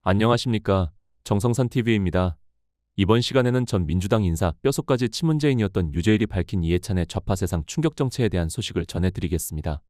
안녕하십니까. 정성산TV입니다. 이번 시간에는 전 민주당 인사 뼛속까지 친문재인이었던 유재일이 밝힌 이해찬의 좌파 세상 충격 정체에 대한 소식을 전해드리겠습니다.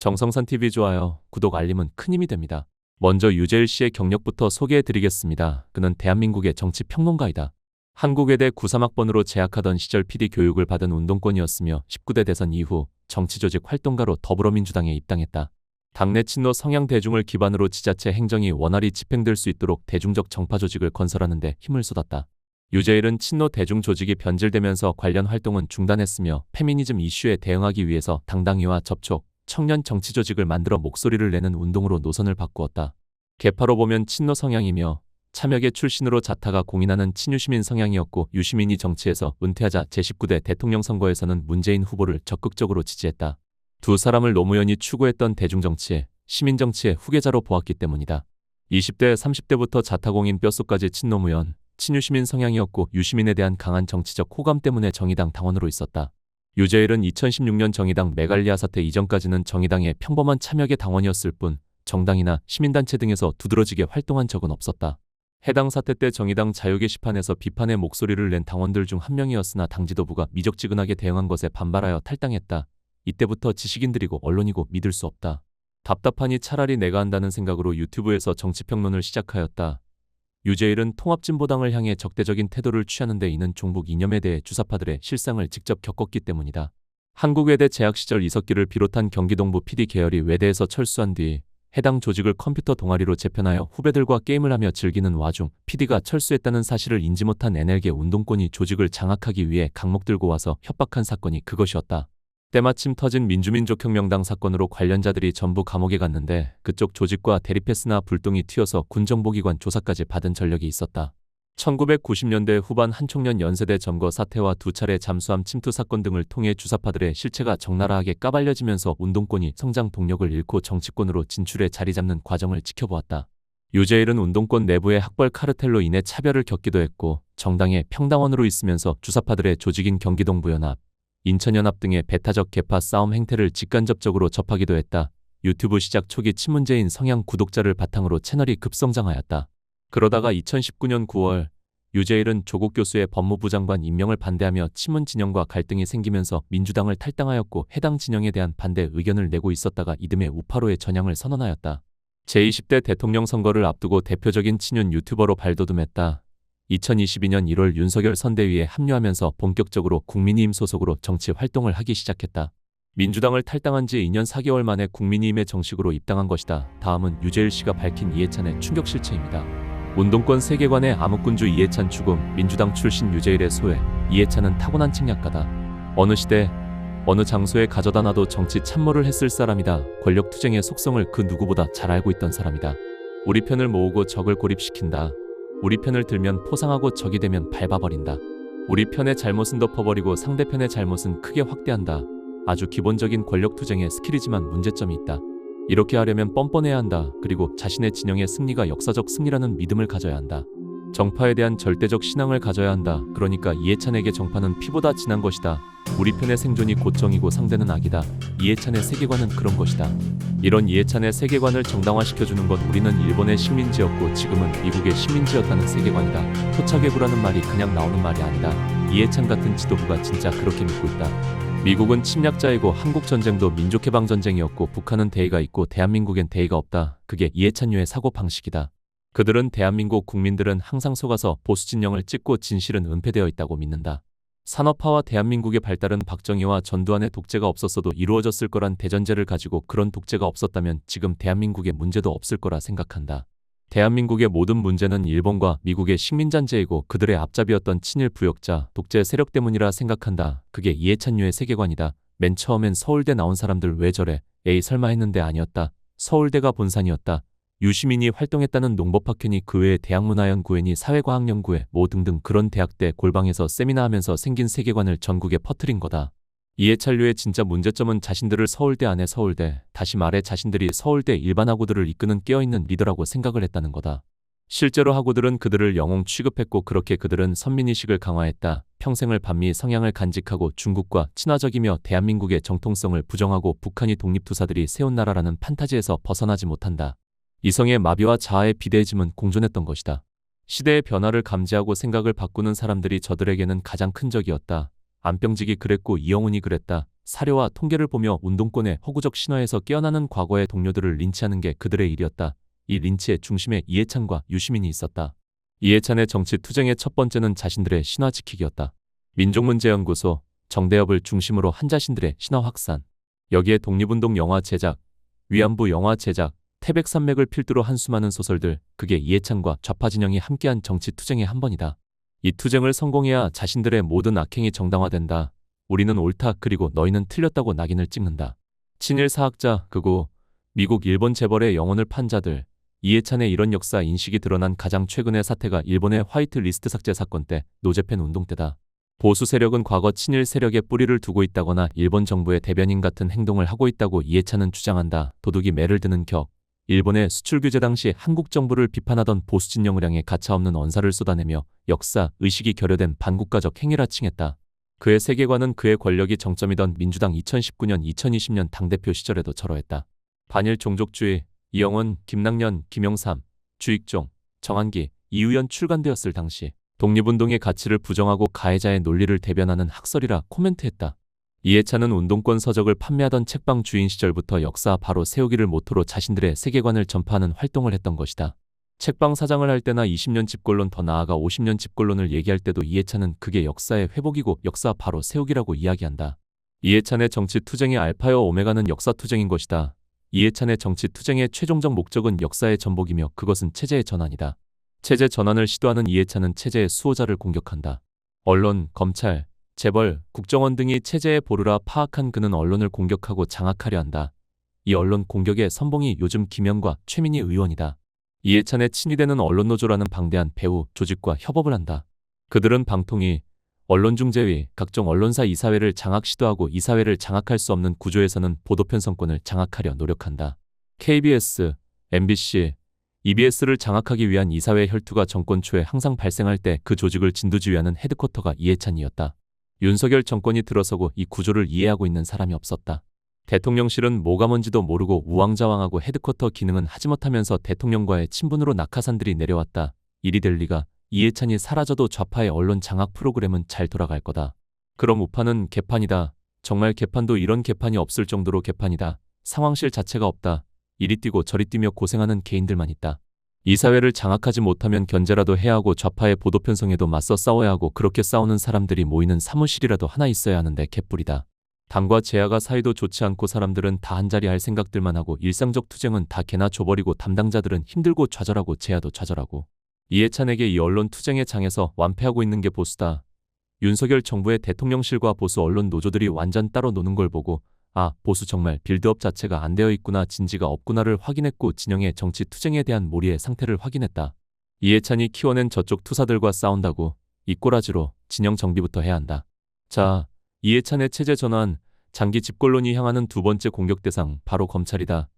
정성산TV 좋아요, 구독, 알림은 큰 힘이 됩니다. 먼저 유재일 씨의 경력부터 소개해드리겠습니다. 그는 대한민국의 정치평론가이다. 한국외대 93학번으로 재학하던 시절 PD 교육을 받은 운동권이었으며 19대 대선 이후 정치조직 활동가로 더불어민주당에 입당했다. 당내 친노 성향 대중을 기반으로 지자체 행정이 원활히 집행될 수 있도록 대중적 정파 조직을 건설하는 데 힘을 쏟았다. 유재일은 친노 대중 조직이 변질되면서 관련 활동은 중단했으며 페미니즘 이슈에 대응하기 위해서 당당위와 접촉, 청년 정치 조직을 만들어 목소리를 내는 운동으로 노선을 바꾸었다. 계파로 보면 친노 성향이며 참여계 출신으로 자타가 공인하는 친유시민 성향이었고, 유시민이 정치에서 은퇴하자 제19대 대통령 선거에서는 문재인 후보를 적극적으로 지지했다. 두 사람을 노무현이 추구했던 대중정치에, 시민정치의 후계자로 보았기 때문이다. 20대, 30대부터 자타공인 뼛속까지 친노무현, 친유시민 성향이었고, 유시민에 대한 강한 정치적 호감 때문에 정의당 당원으로 있었다. 유재일은 2016년 정의당 메갈리아 사태 이전까지는 정의당의 평범한 참여계 당원이었을 뿐 정당이나 시민단체 등에서 두드러지게 활동한 적은 없었다. 해당 사태 때 정의당 자유 게시판에서 비판의 목소리를 낸 당원들 중 한 명이었으나 당 지도부가 미적지근하게 대응한 것에 반발하여 탈당했다. 이때부터 지식인들이고 언론이고 믿을 수 없다. 답답하니 차라리 내가 한다는 생각으로 유튜브에서 정치평론을 시작하였다. 유재일은 통합진보당을 향해 적대적인 태도를 취하는 데 이는 종북 이념에 대해 주사파들의 실상을 직접 겪었기 때문이다. 한국외대 재학 시절 이석기를 비롯한 경기동부 PD 계열이 외대에서 철수한 뒤 해당 조직을 컴퓨터 동아리로 재편하여 후배들과 게임을 하며 즐기는 와중 PD가 철수했다는 사실을 인지 못한 NL계 운동권이 조직을 장악하기 위해 강목 들고 와서 협박한 사건이 그것이었다. 때마침 터진 민주민족혁명당 사건으로 관련자들이 전부 감옥에 갔는데 그쪽 조직과 대립했으나 불똥이 튀어서 군정보기관 조사까지 받은 전력이 있었다. 1990년대 후반 한총련 연세대 점거 사태와 두 차례 잠수함 침투 사건 등을 통해 주사파들의 실체가 적나라하게 까발려지면서 운동권이 성장 동력을 잃고 정치권으로 진출해 자리 잡는 과정을 지켜보았다. 유재일은 운동권 내부의 학벌 카르텔로 인해 차별을 겪기도 했고, 정당의 평당원으로 있으면서 주사파들의 조직인 경기동부연합, 인천연합 등의 배타적 계파 싸움 행태를 직간접적으로 접하기도 했다. 유튜브 시작 초기 친문재인 성향 구독자를 바탕으로 채널이 급성장하였다. 그러다가 2019년 9월 유재일은 조국 교수의 법무부 장관 임명을 반대하며 친문 진영과 갈등이 생기면서 민주당을 탈당하였고, 해당 진영에 대한 반대 의견을 내고 있었다가 이듬해 우파로의 전향을 선언하였다. 제20대 대통령 선거를 앞두고 대표적인 친윤 유튜버로 발돋움했다. 2022년 1월 윤석열 선대위에 합류하면서 본격적으로 국민의힘 소속으로 정치 활동을 하기 시작했다. 민주당을 탈당한 지 2년 4개월 만에 국민의힘에 정식으로 입당한 것이다. 다음은 유재일 씨가 밝힌 이해찬의 충격 실체입니다. 운동권 세계관의 암흑군주 이해찬 죽음. 민주당 출신 유재일의 소회. 이해찬은 타고난 책략가다. 어느 시대, 어느 장소에 가져다 놔도 정치 참모를 했을 사람이다. 권력투쟁의 속성을 그 누구보다 잘 알고 있던 사람이다. 우리 편을 모으고 적을 고립시킨다. 우리 편을 들면 포상하고 적이 되면 밟아버린다. 우리 편의 잘못은 덮어버리고 상대편의 잘못은 크게 확대한다. 아주 기본적인 권력투쟁의 스킬이지만 문제점이 있다. 이렇게 하려면 뻔뻔해야 한다. 그리고 자신의 진영의 승리가 역사적 승리라는 믿음을 가져야 한다. 정파에 대한 절대적 신앙을 가져야 한다. 그러니까 이해찬에게 정파는 피보다 진한 것이다. 우리 편의 생존이 고정이고 상대는 악이다. 이해찬의 세계관은 그런 것이다. 이런 이해찬의 세계관을 정당화시켜주는 것, 우리는 일본의 식민지였고 지금은 미국의 식민지였다는 세계관이다. 토착외구라는 말이 그냥 나오는 말이 아니다. 이해찬 같은 지도부가 진짜 그렇게 믿고 있다. 미국은 침략자이고 한국전쟁도 민족해방전쟁이었고 북한은 대의가 있고 대한민국엔 대의가 없다. 그게 이해찬류의 사고방식이다. 그들은 대한민국 국민들은 항상 속아서 보수진영을 찍고 진실은 은폐되어 있다고 믿는다. 산업화와 대한민국의 발달은 박정희와 전두환의 독재가 없었어도 이루어졌을 거란 대전제를 가지고 그런 독재가 없었다면 지금 대한민국에 문제도 없을 거라 생각한다. 대한민국의 모든 문제는 일본과 미국의 식민잔재이고 그들의 앞잡이였던 친일 부역자, 독재 세력 때문이라 생각한다. 그게 이해찬류의 세계관이다. 맨 처음엔 서울대 나온 사람들 왜 저래? 에이 설마 했는데 아니었다. 서울대가 본산이었다. 유시민이 활동했다는 농법학회니 그 외에 대학문화연구회니 사회과학연구회 뭐 등등 그런 대학대 골방에서 세미나하면서 생긴 세계관을 전국에 퍼뜨린 거다. 이해찬류의 진짜 문제점은 자신들을 서울대 안에 서울대, 다시 말해 자신들이 서울대 일반학우들을 이끄는 깨어있는 리더라고 생각을 했다는 거다. 실제로 학우들은 그들을 영웅 취급했고 그렇게 그들은 선민의식을 강화했다. 평생을 반미 성향을 간직하고 중국과 친화적이며 대한민국의 정통성을 부정하고 북한이 독립투사들이 세운 나라라는 판타지에서 벗어나지 못한다. 이성의 마비와 자아의 비대해짐은 공존했던 것이다. 시대의 변화를 감지하고 생각을 바꾸는 사람들이 저들에게는 가장 큰 적이었다. 안병직이 그랬고 이영훈이 그랬다. 사료와 통계를 보며 운동권의 허구적 신화에서 깨어나는 과거의 동료들을 린치하는 게 그들의 일이었다. 이 린치의 중심에 이해찬과 유시민이 있었다. 이해찬의 정치 투쟁의 첫 번째는 자신들의 신화 지키기였다. 민족문제연구소, 정대협을 중심으로 한 자신들의 신화 확산. 여기에 독립운동 영화 제작, 위안부 영화 제작, 태백산맥을 필두로 한 수많은 소설들, 그게 이해찬과 좌파 진영이 함께한 정치 투쟁의 한 번이다. 이 투쟁을 성공해야 자신들의 모든 악행이 정당화된다. 우리는 옳다 그리고 너희는 틀렸다고 낙인을 찍는다. 친일 사학자, 극우, 미국 일본 재벌의 영혼을 판 자들, 이해찬의 이런 역사 인식이 드러난 가장 최근의 사태가 일본의 화이트 리스트 삭제 사건 때 노재팬 운동 때다. 보수 세력은 과거 친일 세력에 뿌리를 두고 있다거나 일본 정부의 대변인 같은 행동을 하고 있다고 이해찬은 주장한다. 도둑이 매를 드는 격. 일본의 수출 규제 당시 한국 정부를 비판하던 보수 진영을 향해 가차없는 언사를 쏟아내며 역사, 의식이 결여된 반국가적 행위라 칭했다. 그의 세계관은 그의 권력이 정점이던 민주당 2019년 2020년 당대표 시절에도 저러했다. 반일 종족주의, 이영훈, 김낙년, 김영삼, 주익종, 정한기, 이우연 출간되었을 당시 독립운동의 가치를 부정하고 가해자의 논리를 대변하는 학설이라 코멘트했다. 이해찬은 운동권 서적을 판매하던 책방 주인 시절부터 역사 바로 세우기를 모토로 자신들의 세계관을 전파하는 활동을 했던 것이다. 책방 사장을 할 때나 20년 집권론 더 나아가 50년 집권론을 얘기할 때도 이해찬은 그게 역사의 회복이고 역사 바로 세우기라고 이야기한다. 이해찬의 정치 투쟁의 알파요 오메가는 역사 투쟁인 것이다. 이해찬의 정치 투쟁의 최종적 목적은 역사의 전복이며 그것은 체제의 전환이다. 체제 전환을 시도하는 이해찬은 체제의 수호자를 공격한다. 언론, 검찰, 재벌, 국정원 등이 체제의 보루라 파악한 그는 언론을 공격하고 장악하려 한다. 이 언론 공격의 선봉이 요즘 김영과 최민희 의원이다. 이해찬의 친위되는 언론노조라는 방대한 배후 조직과 협업을 한다. 그들은 방통위, 언론중재위, 각종 언론사 이사회를 장악 시도하고 이사회를 장악할 수 없는 구조에서는 보도 편성권을 장악하려 노력한다. KBS, MBC, EBS를 장악하기 위한 이사회 혈투가 정권 초에 항상 발생할 때 그 조직을 진두지휘하는 헤드쿼터가 이해찬이었다. 윤석열 정권이 들어서고 이 구조를 이해하고 있는 사람이 없었다. 대통령실은 뭐가 뭔지도 모르고 우왕좌왕하고 헤드쿼터 기능은 하지 못하면서 대통령과의 친분으로 낙하산들이 내려왔다. 일이 될 리가. 이해찬이 사라져도 좌파의 언론 장악 프로그램은 잘 돌아갈 거다. 그럼 우파는 개판이다. 정말 개판도 이런 개판이 없을 정도로 개판이다. 상황실 자체가 없다. 이리 뛰고 저리 뛰며 고생하는 개인들만 있다. 이사회를 장악하지 못하면 견제라도 해야 하고 좌파의 보도 편성에도 맞서 싸워야 하고 그렇게 싸우는 사람들이 모이는 사무실이라도 하나 있어야 하는데 개뿔이다. 당과 제야가 사이도 좋지 않고 사람들은 다 한자리 할 생각들만 하고 일상적 투쟁은 다 개나 줘버리고 담당자들은 힘들고 좌절하고 제야도 좌절하고. 이해찬에게 이 언론 투쟁의 장에서 완패하고 있는 게 보수다. 윤석열 정부의 대통령실과 보수 언론 노조들이 완전 따로 노는 걸 보고 아, 보수 정말 빌드업 자체가 안 되어 있구나, 진지가 없구나를 확인했고 진영의 정치 투쟁에 대한 몰이의 상태를 확인했다. 이해찬이 키워낸 저쪽 투사들과 싸운다고 이 꼬라지로 진영 정비부터 해야 한다. 자, 이해찬의 체제 전환, 장기 집권론이 향하는 두 번째 공격 대상 바로 검찰이다.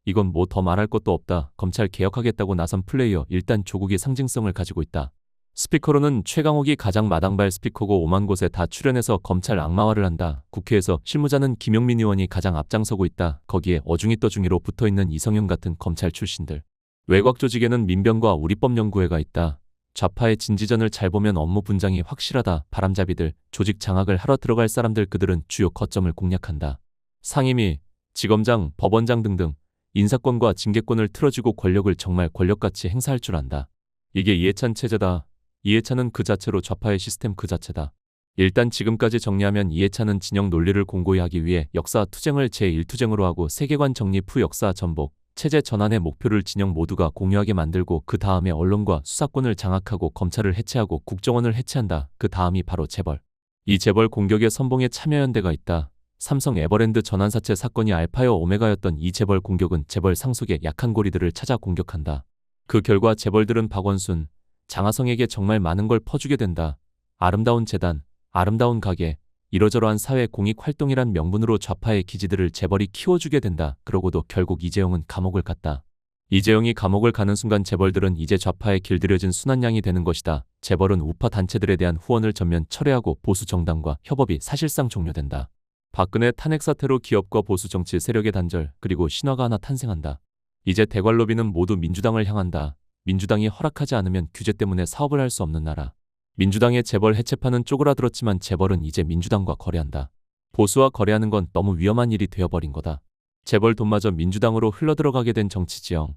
이건 뭐 더 말할 것도 없다. 검찰 개혁하겠다고 나선 플레이어 일단 조국의 상징성을 가지고 있다. 스피커로는 최강욱이 가장 마당발 스피커고 5만 곳에 다 출연해서 검찰 악마화를 한다. 국회에서 실무자는 김용민 의원이 가장 앞장서고 있다. 거기에 어중이 떠중이로 붙어있는 이성윤 같은 검찰 출신들. 외곽 조직에는 민변과 우리법연구회가 있다. 좌파의 진지전을 잘 보면 업무 분장이 확실하다. 바람잡이들, 조직 장악을 하러 들어갈 사람들, 그들은 주요 거점을 공략한다. 상임위, 지검장, 법원장 등등 인사권과 징계권을 틀어주고 권력을 정말 권력같이 행사할 줄 안다. 이게 이해찬 체제다. 이해찬은 그 자체로 좌파의 시스템 그 자체다. 일단 지금까지 정리하면 이해찬은 진영 논리를 공고히 하기 위해 역사 투쟁을 제1투쟁으로 하고 세계관 정립 후 역사 전복, 체제 전환의 목표를 진영 모두가 공유하게 만들고 그 다음에 언론과 수사권을 장악하고 검찰을 해체하고 국정원을 해체한다. 그 다음이 바로 재벌. 이 재벌 공격의 선봉에 참여연대가 있다. 삼성 에버랜드 전환사채 사건이 알파요 오메가였던 이 재벌 공격은 재벌 상속의 약한 고리들을 찾아 공격한다. 그 결과 재벌들은 박원순, 장하성에게 정말 많은 걸 퍼주게 된다. 아름다운 재단, 아름다운 가게, 이러저러한 사회 공익 활동이란 명분으로 좌파의 기지들을 재벌이 키워주게 된다. 그러고도 결국 이재용은 감옥을 갔다. 이재용이 감옥을 가는 순간 재벌들은 이제 좌파에 길들여진 순환양이 되는 것이다. 재벌은 우파 단체들에 대한 후원을 전면 철회하고 보수 정당과 협업이 사실상 종료된다. 박근혜 탄핵 사태로 기업과 보수 정치 세력의 단절 그리고 신화가 하나 탄생한다. 이제 대관 로비는 모두 민주당을 향한다. 민주당이 허락하지 않으면 규제 때문에 사업을 할 수 없는 나라. 민주당의 재벌 해체파는 쪼그라들었지만 재벌은 이제 민주당과 거래한다. 보수와 거래하는 건 너무 위험한 일이 되어버린 거다. 재벌 돈마저 민주당으로 흘러들어가게 된 정치지형.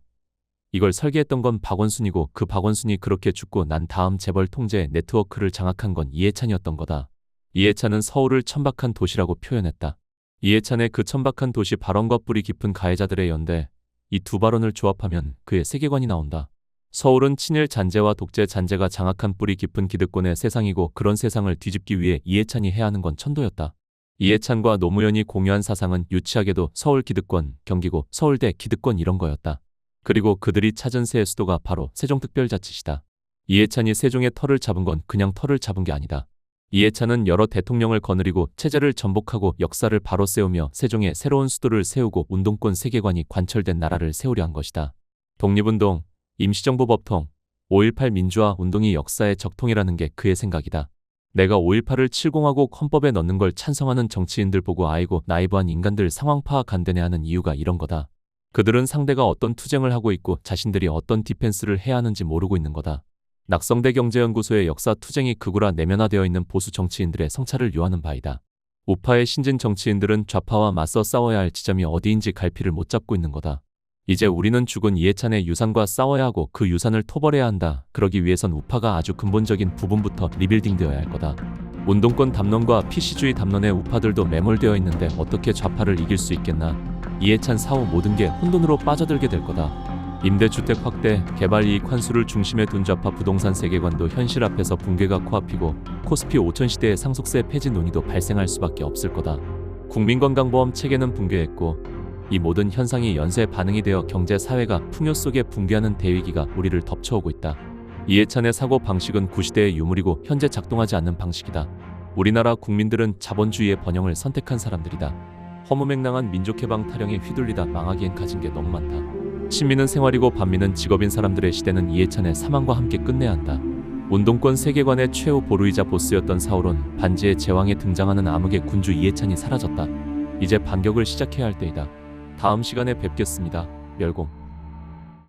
이걸 설계했던 건 박원순이고 그 박원순이 그렇게 죽고 난 다음 재벌 통제 네트워크를 장악한 건 이해찬이었던 거다. 이해찬은 서울을 천박한 도시라고 표현했다. 이해찬의 그 천박한 도시 발언과 뿌리 깊은 가해자들의 연대, 이 두 발언을 조합하면 그의 세계관이 나온다. 서울은 친일 잔재와 독재 잔재가 장악한 뿌리 깊은 기득권의 세상이고 그런 세상을 뒤집기 위해 이해찬이 해야 하는 건 천도였다. 이해찬과 노무현이 공유한 사상은 유치하게도 서울 기득권, 경기고 서울대 기득권 이런 거였다. 그리고 그들이 찾은 새 수도가 바로 세종특별자치시다. 이해찬이 세종의 털을 잡은 건 그냥 털을 잡은 게 아니다. 이해찬은 여러 대통령을 거느리고 체제를 전복하고 역사를 바로 세우며 세종의 새로운 수도를 세우고 운동권 세계관이 관철된 나라를 세우려 한 것이다. 독립운동, 임시정부 법통, 5.18 민주화 운동이 역사의 적통이라는 게 그의 생각이다. 내가 5.18을 7공화국 헌법에 넣는 걸 찬성하는 정치인들 보고 아이고 나이브한 인간들 상황 파악 안 되네 하는 이유가 이런 거다. 그들은 상대가 어떤 투쟁을 하고 있고 자신들이 어떤 디펜스를 해야 하는지 모르고 있는 거다. 낙성대 경제연구소의 역사 투쟁이 극우라 내면화되어 있는 보수 정치인들의 성찰을 요하는 바이다. 우파의 신진 정치인들은 좌파와 맞서 싸워야 할 지점이 어디인지 갈피를 못 잡고 있는 거다. 이제 우리는 죽은 이해찬의 유산과 싸워야 하고 그 유산을 토벌해야 한다. 그러기 위해선 우파가 아주 근본적인 부분부터 리빌딩되어야 할 거다. 운동권 담론과 PC주의 담론의 우파들도 매몰되어 있는데 어떻게 좌파를 이길 수 있겠나. 이해찬 사후 모든 게 혼돈으로 빠져들게 될 거다. 임대주택 확대, 개발이익 환수를 중심에 둔 좌파 부동산 세계관도 현실 앞에서 붕괴가 코앞이고 코스피 5000 시대의 상속세 폐지 논의도 발생할 수밖에 없을 거다. 국민건강보험 체계는 붕괴했고 이 모든 현상이 연쇄 반응이 되어 경제 사회가 풍요 속에 붕괴하는 대위기가 우리를 덮쳐오고 있다. 이해찬의 사고 방식은 구시대의 유물이고 현재 작동하지 않는 방식이다. 우리나라 국민들은 자본주의의 번영을 선택한 사람들이다. 허무맹랑한 민족해방 타령에 휘둘리다 망하기엔 가진 게 너무 많다. 친민은 생활이고 반민은 직업인 사람들의 시대는 이해찬의 사망과 함께 끝내야 한다. 운동권 세계관의 최후 보루이자 보스였던 사울은 반지의 제왕에 등장하는 암흑의 군주 이해찬이 사라졌다. 이제 반격을 시작해야 할 때이다. 다음 시간에 뵙겠습니다. 멸공.